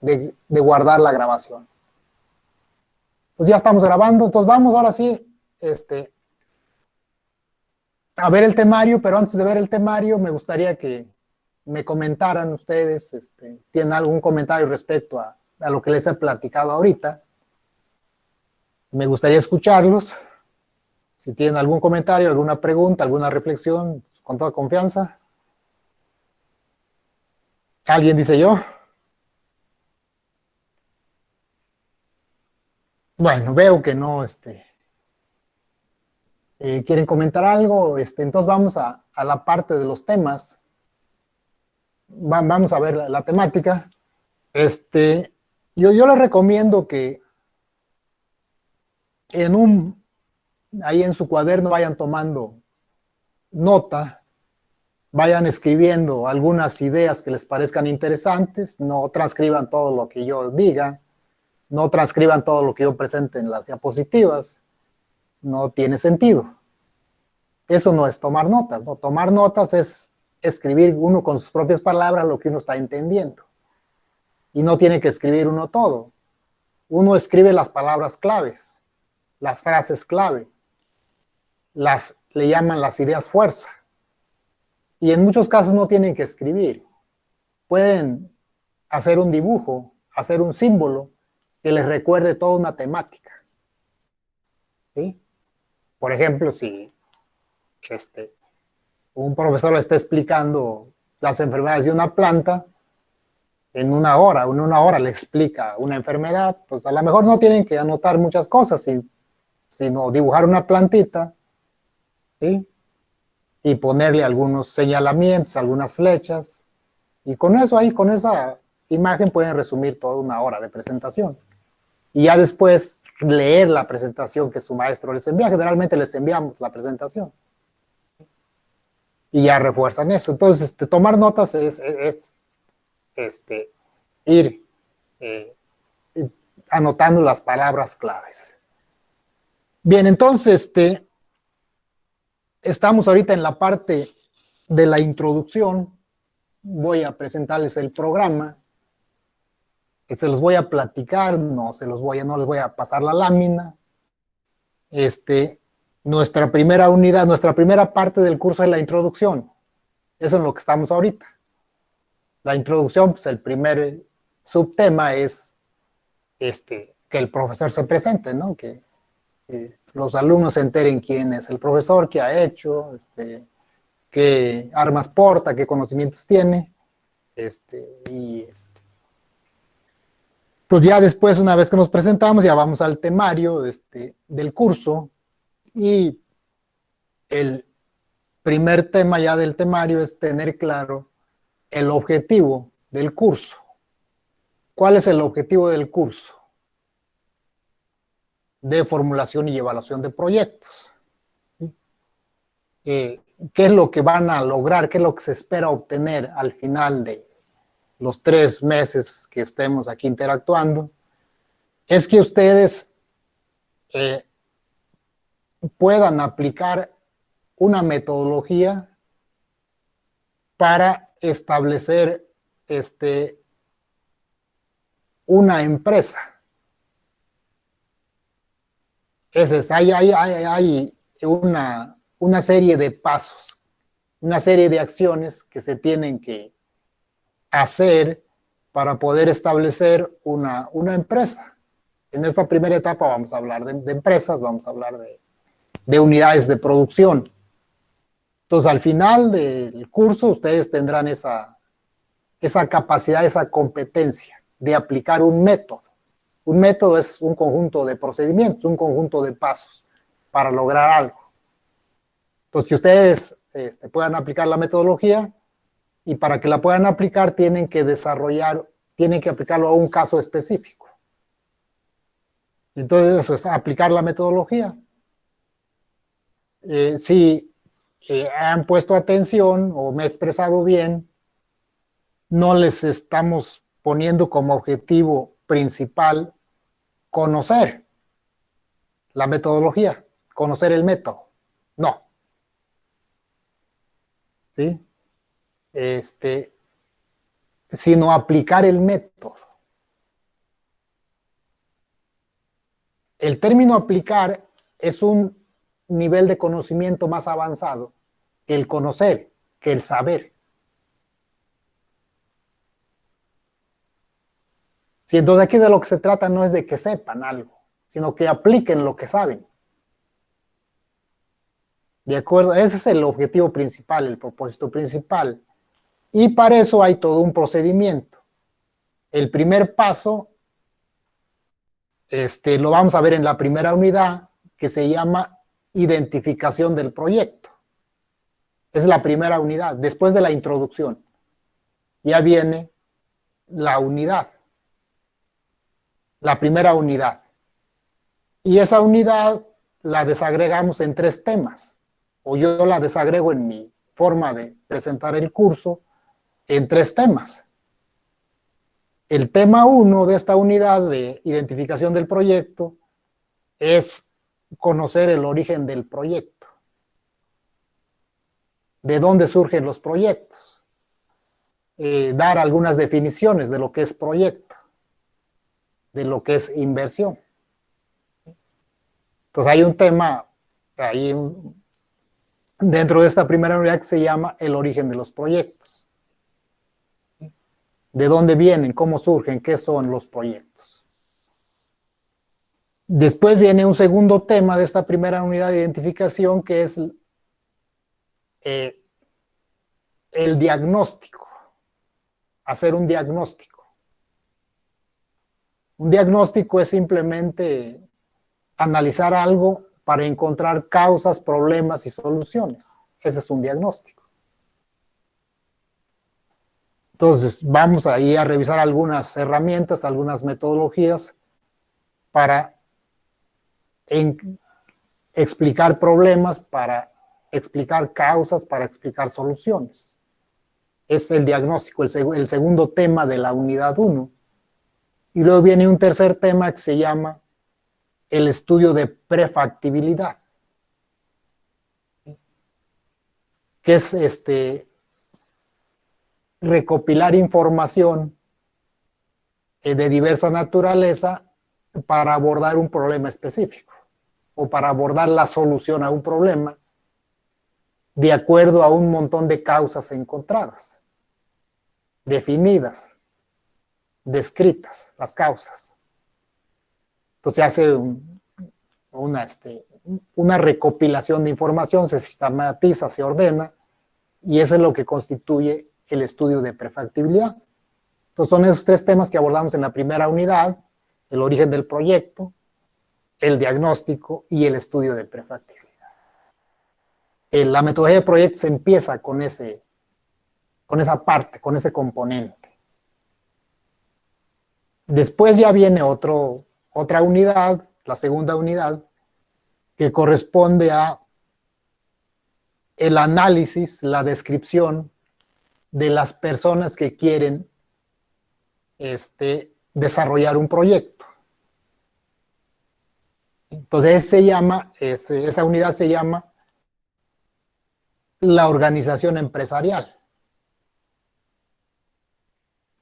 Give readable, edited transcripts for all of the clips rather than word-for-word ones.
de guardar la grabación. Entonces ya estamos grabando, entonces vamos ahora sí a ver el temario, pero antes de ver el temario me gustaría que me comentaran ustedes, ¿tienen algún comentario respecto a lo que les he platicado ahorita? Me gustaría escucharlos. Si tienen algún comentario, alguna pregunta, alguna reflexión, con toda confianza. ¿Alguien dice yo? Bueno, veo que no, quieren comentar algo, entonces vamos a la parte de los temas. Vamos a ver la temática. Yo les recomiendo que ahí en su cuaderno vayan tomando nota, vayan escribiendo algunas ideas que les parezcan interesantes, no transcriban todo lo que yo diga, no transcriban todo lo que yo presente en las diapositivas, no tiene sentido. Eso no es tomar notas, ¿no? Tomar notas es escribir uno con sus propias palabras lo que uno está entendiendo. Y no tiene que escribir uno todo. Uno escribe las palabras claves, las frases clave, le llaman las ideas fuerza. Y en muchos casos no tienen que escribir. Pueden hacer un dibujo, hacer un símbolo que les recuerde toda una temática. ¿Sí? Por ejemplo, si un profesor le está explicando las enfermedades de una planta, en una hora le explica una enfermedad, pues a lo mejor no tienen que anotar muchas cosas, sino dibujar una plantita, ¿sí? Y ponerle algunos señalamientos, algunas flechas, y con eso ahí, con esa imagen pueden resumir toda una hora de presentación. Y ya después leer la presentación que su maestro les envía, generalmente les enviamos la presentación. Y ya refuerzan eso. Entonces, tomar notas es ir anotando las palabras claves. Bien, entonces, estamos ahorita en la parte de la introducción. Voy a presentarles el programa, que se los voy a platicar, no les voy a pasar la lámina. Nuestra primera unidad, nuestra primera parte del curso es la introducción. Eso es en lo que estamos ahorita. La introducción, pues el primer subtema es que el profesor se presente, ¿no? Que los alumnos se enteren quién es el profesor, qué ha hecho, qué armas porta, qué conocimientos tiene, Pues ya después, una vez que nos presentamos, ya vamos al temario del curso, y el primer tema ya del temario es tener claro el objetivo del curso. ¿Cuál es el objetivo del curso? De formulación y evaluación de proyectos. ¿Qué es lo que van a lograr? ¿Qué es lo que se espera obtener al final de los 3 meses que estemos aquí interactuando? Es que ustedes puedan aplicar una metodología para establecer una empresa. Hay una serie de pasos, una serie de acciones que se tienen que hacer para poder establecer una empresa. En esta primera etapa vamos a hablar de empresas, vamos a hablar de unidades de producción. Entonces, al final del curso, ustedes tendrán esa capacidad, esa competencia de aplicar un método. Un método es un conjunto de procedimientos, un conjunto de pasos para lograr algo. Entonces, que ustedes puedan aplicar la metodología, y para que la puedan aplicar tienen que aplicarlo a un caso específico. Entonces, eso es aplicar la metodología. Si han puesto atención o me he expresado bien, no les estamos poniendo como objetivo principal conocer la metodología, conocer el método. No. ¿Sí? Sino aplicar el método. El término aplicar es un nivel de conocimiento más avanzado que el conocer, que el saber. Sí, entonces aquí de lo que se trata no es de que sepan algo, sino que apliquen lo que saben. ¿De acuerdo? Ese es el objetivo principal, el propósito principal. Y para eso hay todo un procedimiento. El primer paso lo vamos a ver en la primera unidad, que se llama identificación del proyecto. Es la primera unidad, después de la introducción. Ya viene la unidad, la primera unidad. Y esa unidad la desagregamos en 3 temas, o yo la desagrego en mi forma de presentar el curso en 3 temas. El tema 1 de esta unidad de identificación del proyecto es conocer el origen del proyecto. ¿De dónde surgen los proyectos? Dar algunas definiciones de lo que es proyecto, de lo que es inversión. Entonces hay un tema dentro de esta primera unidad que se llama el origen de los proyectos. ¿De dónde vienen? ¿Cómo surgen? ¿Qué son los proyectos? Después viene un segundo tema de esta primera unidad de identificación, que es el diagnóstico. Hacer un diagnóstico. Un diagnóstico es simplemente analizar algo para encontrar causas, problemas y soluciones. Ese es un diagnóstico. Entonces, vamos ahí a revisar algunas herramientas, algunas metodologías para explicar problemas, para explicar causas, para explicar soluciones. Es el diagnóstico, el segundo tema de la unidad 1. Y luego viene un tercer tema que se llama el estudio de prefactibilidad, que es recopilar información de diversa naturaleza para abordar un problema específico o para abordar la solución a un problema de acuerdo a un montón de causas encontradas, definidas, descritas, las causas. Entonces se hace una recopilación de información, se sistematiza, se ordena, y eso es lo que constituye el estudio de prefactibilidad. Entonces son esos 3 temas que abordamos en la primera unidad: el origen del proyecto, el diagnóstico y el estudio de prefactibilidad. La metodología de proyectos empieza con esa parte, con ese componente. Después ya viene otra unidad, la segunda unidad, que corresponde a el análisis, la descripción de las personas que quieren desarrollar un proyecto. Entonces esa unidad se llama la organización empresarial.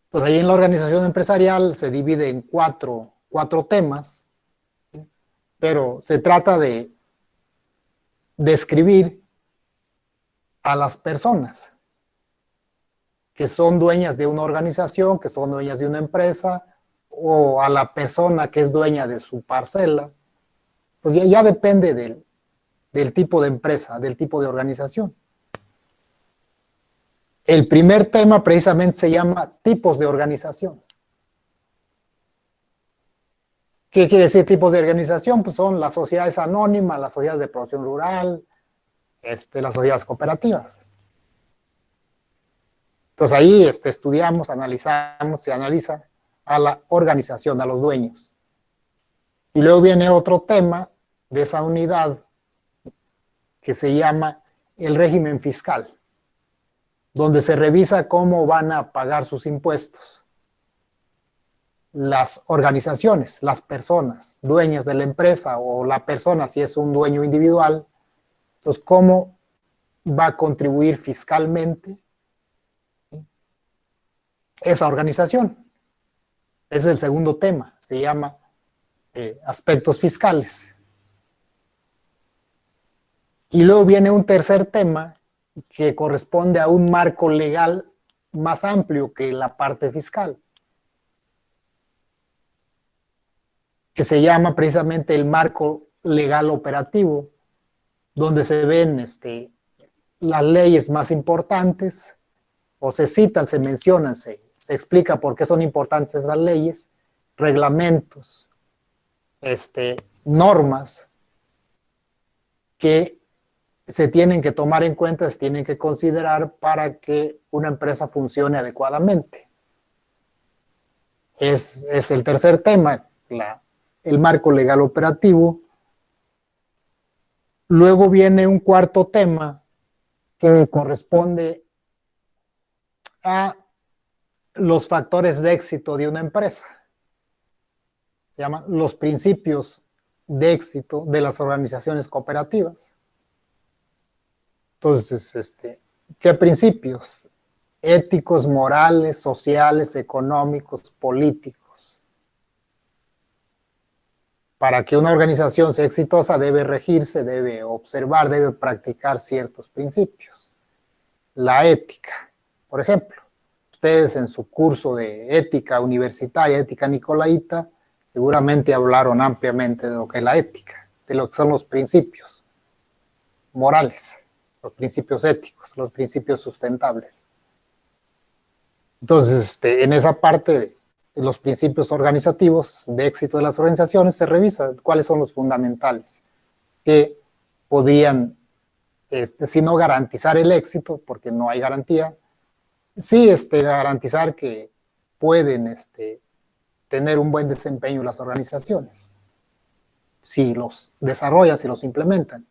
Entonces ahí en la organización empresarial se divide en cuatro temas, ¿sí? Pero se trata de describir a las personas que son dueñas de una organización, que son dueñas de una empresa, o a la persona que es dueña de su parcela. Pues ya depende del tipo de empresa, del tipo de organización. El primer tema precisamente se llama tipos de organización. ¿Qué quiere decir tipos de organización? Pues son las sociedades anónimas, las sociedades de producción rural, las sociedades cooperativas. Entonces ahí estudiamos, analizamos, se analiza a la organización, a los dueños. Y luego viene otro tema de esa unidad que se llama el régimen fiscal, donde se revisa cómo van a pagar sus impuestos las organizaciones, las personas dueñas de la empresa, o la persona si es un dueño individual. Entonces, cómo va a contribuir fiscalmente esa organización. Ese es el segundo tema, se llama aspectos fiscales. Y luego viene un tercer tema que corresponde a un marco legal más amplio que la parte fiscal, que se llama precisamente el marco legal operativo, donde se ven las leyes más importantes, o se citan, se mencionan, se explica por qué son importantes esas leyes, reglamentos, normas que se tienen que tomar en cuenta, se tienen que considerar para que una empresa funcione adecuadamente. Es el tercer tema, el marco legal operativo. Luego viene un cuarto tema que corresponde a los factores de éxito de una empresa. Se llaman los principios de éxito de las organizaciones cooperativas. Entonces, ¿qué principios? Éticos, morales, sociales, económicos, políticos. Para que una organización sea exitosa debe regirse, debe observar, debe practicar ciertos principios. La ética, por ejemplo. Ustedes en su curso de ética universitaria, ética nicolaita, seguramente hablaron ampliamente de lo que es la ética, de lo que son los principios morales, los principios éticos, los principios sustentables. Entonces, en esa parte de los principios organizativos de éxito de las organizaciones se revisa cuáles son los fundamentales que podrían, si no garantizar el éxito, porque no hay garantía, sí garantizar que pueden tener un buen desempeño las organizaciones, si los desarrollan, si los implementan.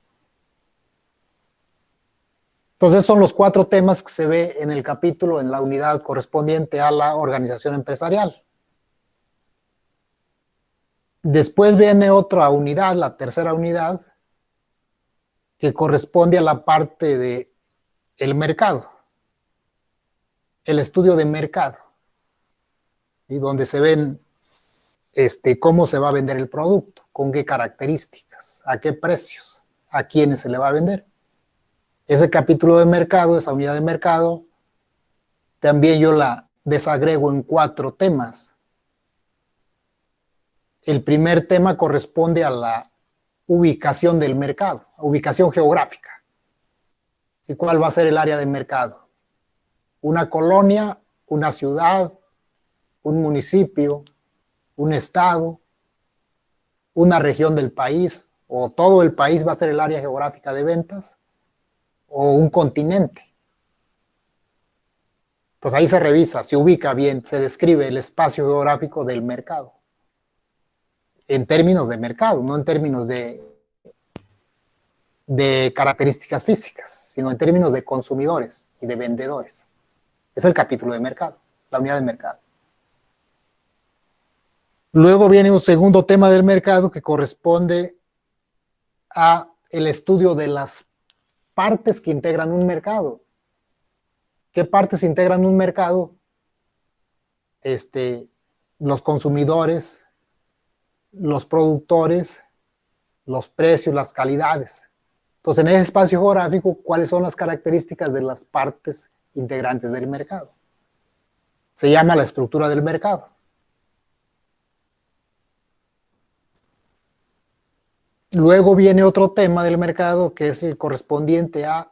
Entonces son los 4 temas que se ve en el capítulo, en la unidad correspondiente a la organización empresarial. Después viene otra unidad, la tercera unidad, que corresponde a la parte del mercado, el estudio de mercado, y donde se ven cómo se va a vender el producto, con qué características, a qué precios, a quiénes se le va a vender. Ese capítulo de mercado, esa unidad de mercado, también yo la desagrego en 4 temas. El primer tema corresponde a la ubicación del mercado, ubicación geográfica. ¿Sí? ¿Cuál va a ser el área de mercado? Una colonia, una ciudad, un municipio, un estado, una región del país, o todo el país va a ser el área geográfica de ventas, o un continente. Pues ahí se revisa, se ubica bien, se describe el espacio geográfico del mercado. En términos de mercado, no en términos de características físicas, sino en términos de consumidores y de vendedores. Es el capítulo de mercado, la unidad de mercado. Luego viene un segundo tema del mercado que corresponde a el estudio de las partes que integran un mercado. ¿Qué partes integran un mercado? Los consumidores, los productores, los precios, las calidades. Entonces, en ese espacio geográfico, ¿cuáles son las características de las partes integrantes del mercado? Se llama la estructura del mercado. Luego viene otro tema del mercado que es el correspondiente a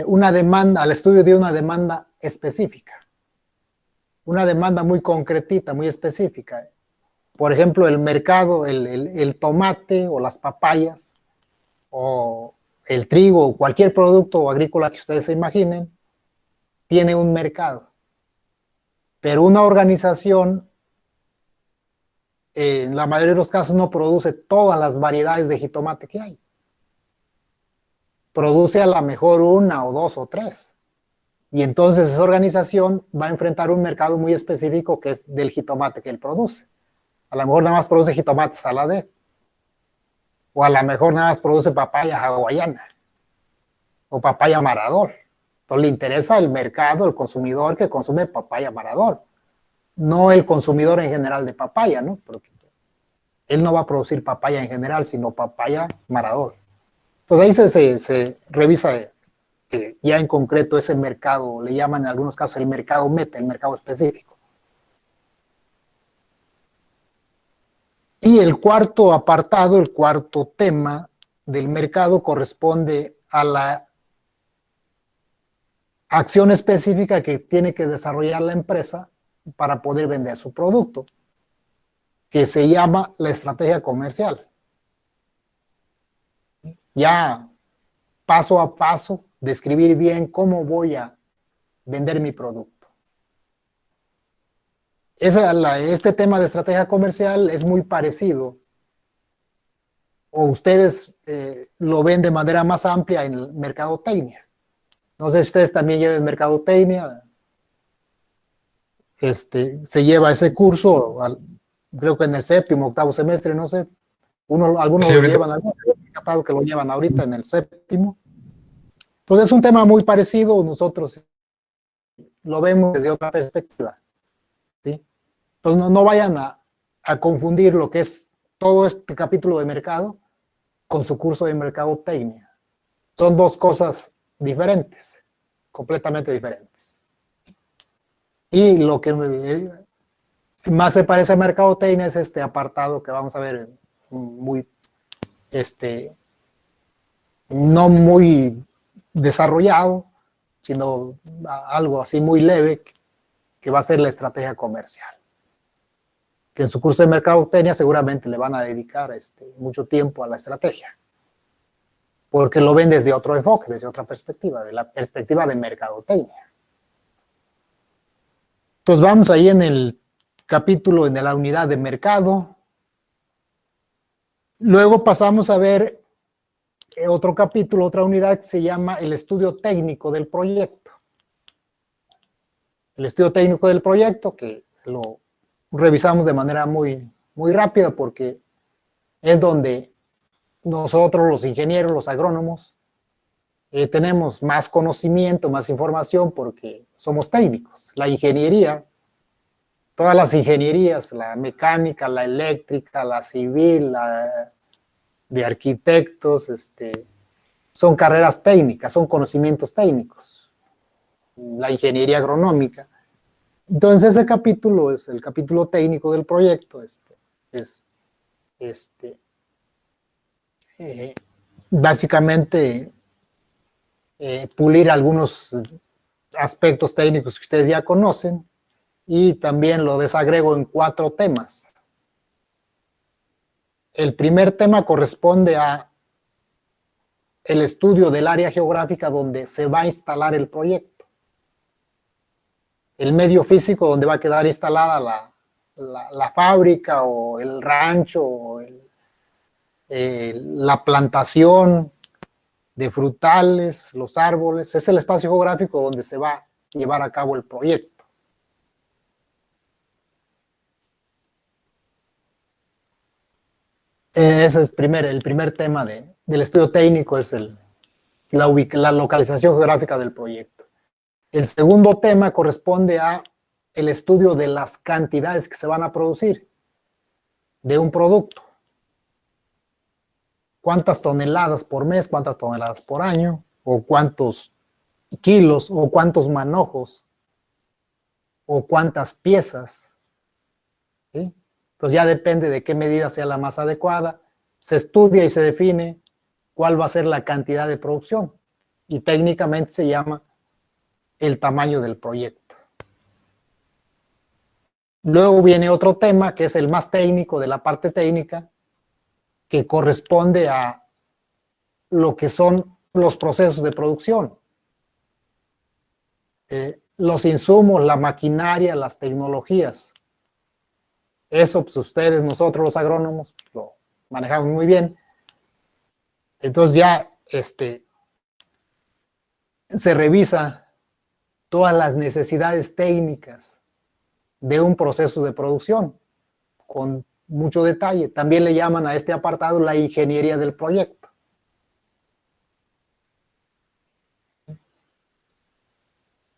una demanda, al estudio de una demanda específica. Una demanda muy concretita, muy específica. Por ejemplo, el mercado, el tomate o las papayas o el trigo o cualquier producto agrícola que ustedes se imaginen, tiene un mercado. Pero una organización, en la mayoría de los casos, no produce todas las variedades de jitomate que hay. Produce a lo mejor 1 o 2 o 3. Y entonces esa organización va a enfrentar un mercado muy específico que es del jitomate que él produce. A lo mejor nada más produce jitomate saladet. O a lo mejor nada más produce papaya hawaiana. O papaya marador. Entonces le interesa el mercado, el consumidor que consume papaya marador. No el consumidor en general de papaya, ¿no? Porque Él no va a producir papaya en general, sino papaya Maradol. Entonces ahí se revisa ya en concreto ese mercado, le llaman en algunos casos el mercado meta, el mercado específico. Y el cuarto apartado, el cuarto tema del mercado corresponde a la acción específica que tiene que desarrollar la empresa para poder vender su producto, que se llama la estrategia comercial. Ya paso a paso, describir bien cómo voy a vender mi producto. Este tema de estrategia comercial es muy parecido, o ustedes lo ven de manera más amplia en el mercadotecnia. No sé si ustedes también llevan mercadotecnia. Se lleva ese curso, creo que en el séptimo, octavo semestre, no sé. Algunos Sí, lo ahorita. llevan, algunos que lo llevan ahorita en el séptimo. Entonces es un tema muy parecido, nosotros lo vemos desde otra perspectiva, ¿sí? Entonces no vayan a confundir lo que es todo este capítulo de mercado con su curso de mercadotecnia. Son dos cosas diferentes, completamente diferentes. Y lo que más se parece a mercadotecnia es este apartado que vamos a ver muy, no muy desarrollado, sino algo así muy leve, que va a ser la estrategia comercial. Que en su curso de mercadotecnia seguramente le van a dedicar mucho tiempo a la estrategia, porque lo ven desde otro enfoque, desde otra perspectiva, de la perspectiva de mercadotecnia. Entonces vamos ahí en el capítulo, en la unidad de mercado. Luego pasamos a ver otro capítulo, otra unidad que se llama el estudio técnico del proyecto. El estudio técnico del proyecto, que lo revisamos de manera muy rápida porque es donde nosotros, los ingenieros, los agrónomos, tenemos más conocimiento, más información porque somos técnicos. La ingeniería, todas las ingenierías, la mecánica, la eléctrica, la civil, la de arquitectos, son carreras técnicas, son conocimientos técnicos. La ingeniería agronómica. Entonces ese capítulo es el capítulo técnico del proyecto. Básicamente pulir algunos aspectos técnicos que ustedes ya conocen y también lo desagrego en 4 temas. El primer tema corresponde a el estudio del área geográfica donde se va a instalar el proyecto. El medio físico donde va a quedar instalada la fábrica o el rancho o la plantación de frutales, los árboles, es el espacio geográfico donde se va a llevar a cabo el proyecto. Ese es el primer tema del estudio técnico, es la localización geográfica del proyecto. El segundo tema corresponde a el estudio de las cantidades que se van a producir de un producto. ¿Cuántas toneladas por mes, cuántas toneladas por año, o cuántos kilos, o cuántos manojos, o cuántas piezas? ¿Sí? Entonces ya depende de qué medida sea la más adecuada, se estudia y se define cuál va a ser la cantidad de producción, y técnicamente se llama el tamaño del proyecto. Luego viene otro tema que es el más técnico de la parte técnica, que corresponde a lo que son los procesos de producción. Los insumos, la maquinaria, las tecnologías. Eso, pues ustedes, nosotros los agrónomos, lo manejamos muy bien. Entonces ya se revisa todas las necesidades técnicas de un proceso de producción con mucho detalle. También le llaman a este apartado la ingeniería del proyecto.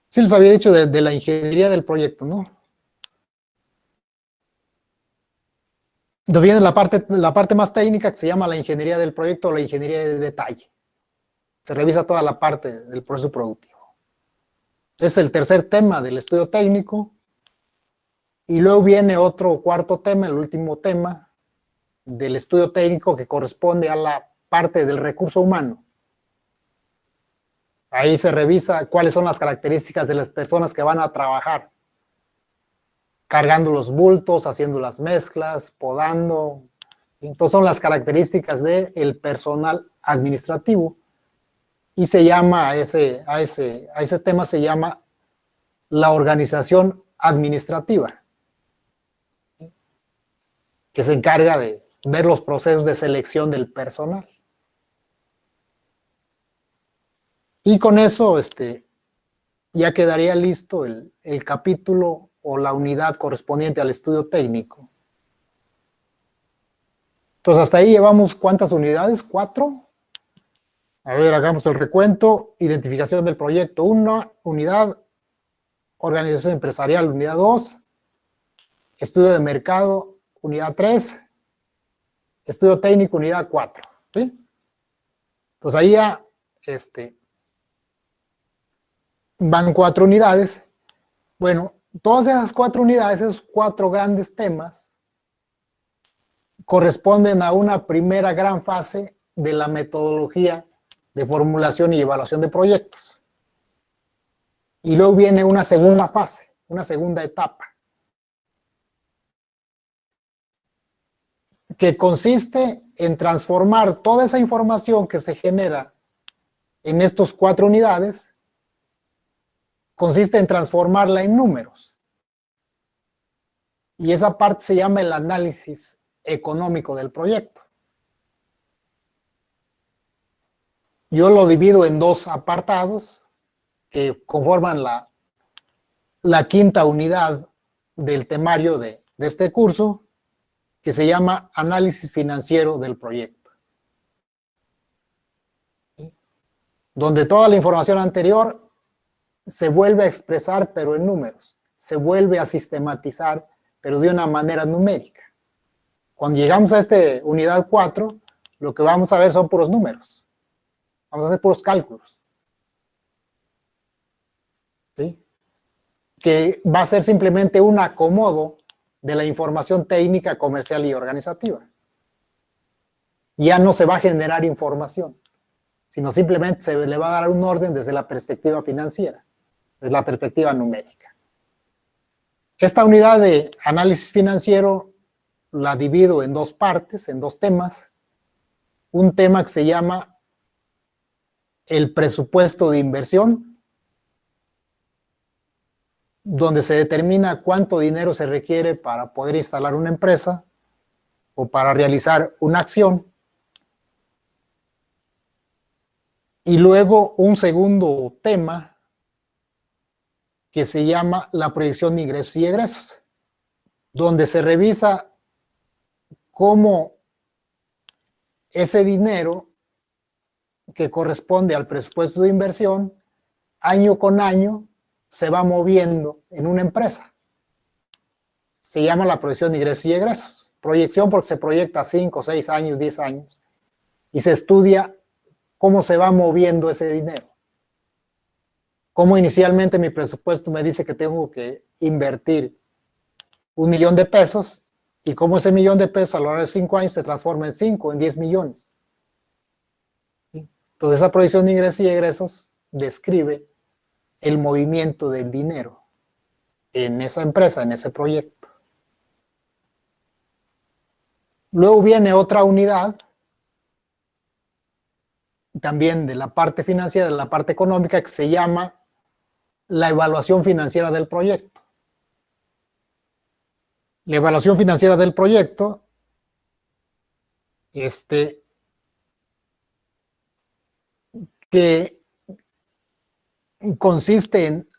Sí les había dicho de la ingeniería del proyecto, ¿no? viene la parte más técnica que se llama la ingeniería del proyecto o la ingeniería de detalle. Se revisa toda la parte del proceso productivo. Es el tercer tema del estudio técnico. Y luego viene otro cuarto tema, el último tema del estudio técnico, que corresponde a la parte del recurso humano. Ahí se revisa cuáles son las características de las personas que van a trabajar, cargando los bultos, haciendo las mezclas, podando. Entonces son las características del personal administrativo. Y se llama, a ese tema se llama la organización administrativa, que se encarga de ver los procesos de selección del personal. Y con eso ya quedaría listo el capítulo o la unidad correspondiente al estudio técnico. Entonces, hasta ahí llevamos, ¿cuántas unidades? 4. A ver, hagamos el recuento. Identificación del proyecto, 1 unidad. Organización empresarial, unidad 2. Estudio de mercado, unidad 3. Estudio técnico, unidad 4. ¿Sí? Pues ahí ya van 4 unidades. Bueno, todas esas 4 unidades, esos 4 grandes temas, corresponden a una primera gran fase de la metodología de formulación y evaluación de proyectos. Y luego viene una segunda fase, una segunda etapa, que consiste en transformar toda esa información que se genera en estas 4 unidades, consiste en transformarla en números. Y esa parte se llama el análisis económico del proyecto. Yo lo divido en 2 apartados que conforman la quinta unidad del temario de este curso, que se llama análisis financiero del proyecto. ¿Sí? Donde toda la información anterior se vuelve a expresar, pero en números. Se vuelve a sistematizar, pero de una manera numérica. Cuando llegamos a esta unidad 4, lo que vamos a ver son puros números. Vamos a hacer puros cálculos. ¿Sí? Que va a ser simplemente un acomodo de la información técnica, comercial y organizativa. Ya no se va a generar información, sino simplemente se le va a dar un orden desde la perspectiva financiera, desde la perspectiva numérica. Esta unidad de análisis financiero la divido en 2 partes, en 2 temas. Un tema que se llama el presupuesto de inversión, donde se determina cuánto dinero se requiere para poder instalar una empresa o para realizar una acción. Y luego un segundo tema que se llama la proyección de ingresos y egresos, donde se revisa cómo ese dinero que corresponde al presupuesto de inversión, año con año, se va moviendo en una empresa. Se llama la proyección de ingresos y egresos. Proyección porque se proyecta 5, 6 años, 10 años, y se estudia cómo se va moviendo ese dinero. Cómo inicialmente mi presupuesto me dice que tengo que invertir $1,000,000 y cómo ese $1,000,000 a lo largo de 5 años se transforma en 5, en 10 millones. ¿Sí? Entonces esa proyección de ingresos y egresos describe el movimiento del dinero en esa empresa, en ese proyecto. Luego viene otra unidad, también de la parte financiera, de la parte económica, que se llama la evaluación financiera del proyecto. La evaluación financiera del proyecto que consiste en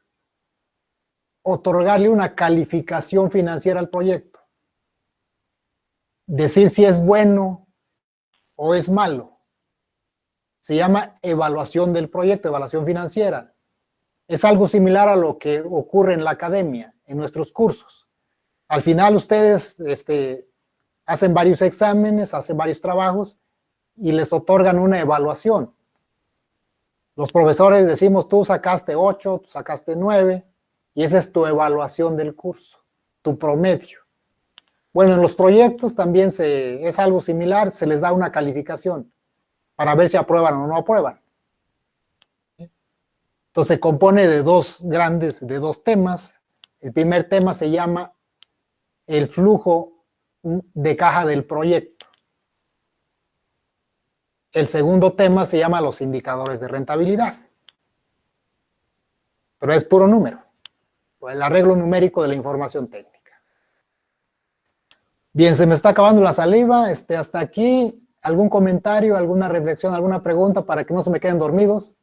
otorgarle una calificación financiera al proyecto. Decir si es bueno o es malo. Se llama evaluación del proyecto, evaluación financiera. Es algo similar a lo que ocurre en la academia, en nuestros cursos. Al final ustedes hacen varios exámenes, hacen varios trabajos y les otorgan una evaluación. Los profesores decimos, tú sacaste 8, tú sacaste 9, y esa es tu evaluación del curso, tu promedio. Bueno, en los proyectos también es algo similar, se les da una calificación para ver si aprueban o no aprueban. Entonces se compone de dos temas. El primer tema se llama el flujo de caja del proyecto. El segundo tema se llama los indicadores de rentabilidad. Pero es puro número. El arreglo numérico de la información técnica. Bien, se me está acabando la saliva. Hasta aquí, ¿algún comentario, alguna reflexión, alguna pregunta para que no se me queden dormidos?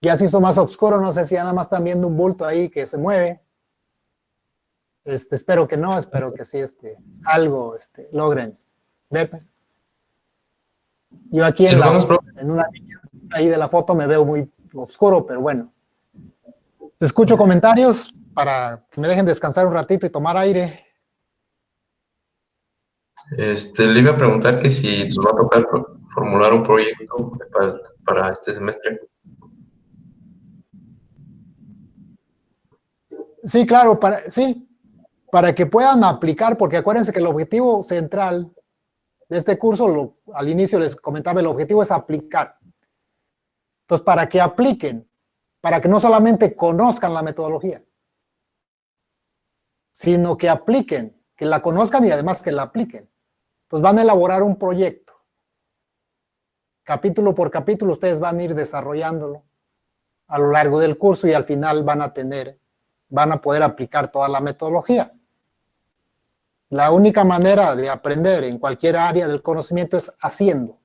Ya se hizo más oscuro, no sé si nada más están viendo un bulto ahí que se mueve. Espero que no, espero que sí, algo logren ver. Yo aquí en una línea ahí de la foto me veo muy oscuro, pero bueno. Escucho comentarios para que me dejen descansar un ratito y tomar aire. Le iba a preguntar que si nos va a tocar formular un proyecto para este semestre. Sí, claro, para que puedan aplicar, porque acuérdense que el objetivo central de este curso, al inicio les comentaba, el objetivo es aplicar. Entonces, para que apliquen, para que no solamente conozcan la metodología, sino que apliquen, que la conozcan y además que la apliquen. Entonces van a elaborar un proyecto. Capítulo por capítulo ustedes van a ir desarrollándolo a lo largo del curso y al final van a poder aplicar toda la metodología. La única manera de aprender en cualquier área del conocimiento es haciendo.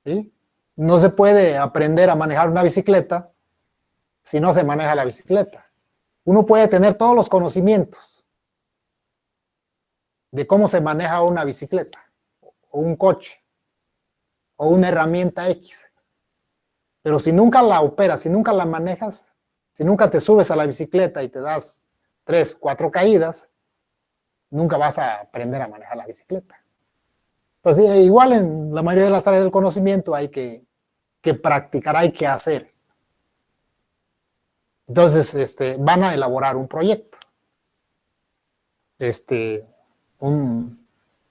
¿Sí? No se puede aprender a manejar una bicicleta si no se maneja la bicicleta. Uno puede tener todos los conocimientos de cómo se maneja una bicicleta, o un coche, o una herramienta X. Pero si nunca la operas, si nunca la manejas, si nunca te subes a la bicicleta y te das 3, 4 caídas, nunca vas a aprender a manejar la bicicleta. Entonces, igual en la mayoría de las áreas del conocimiento hay que practicar, hay que hacer. Entonces, van a elaborar un proyecto.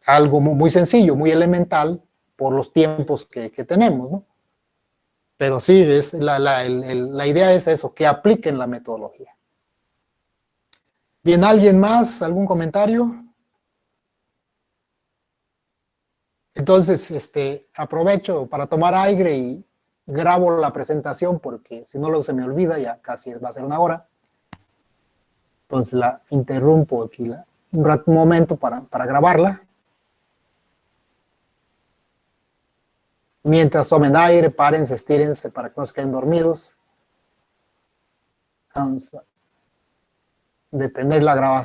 Algo muy sencillo, muy elemental, por los tiempos que tenemos, ¿no? Pero sí, la idea es eso, que apliquen la metodología. Bien, ¿alguien más? ¿Algún comentario? Entonces, aprovecho para tomar aire y grabo la presentación porque si no luego se me olvida, ya casi va a ser una hora. Entonces la interrumpo aquí un momento para grabarla. Mientras tomen aire, párense, estírense para que no se queden dormidos. Vamos a detener la grabación.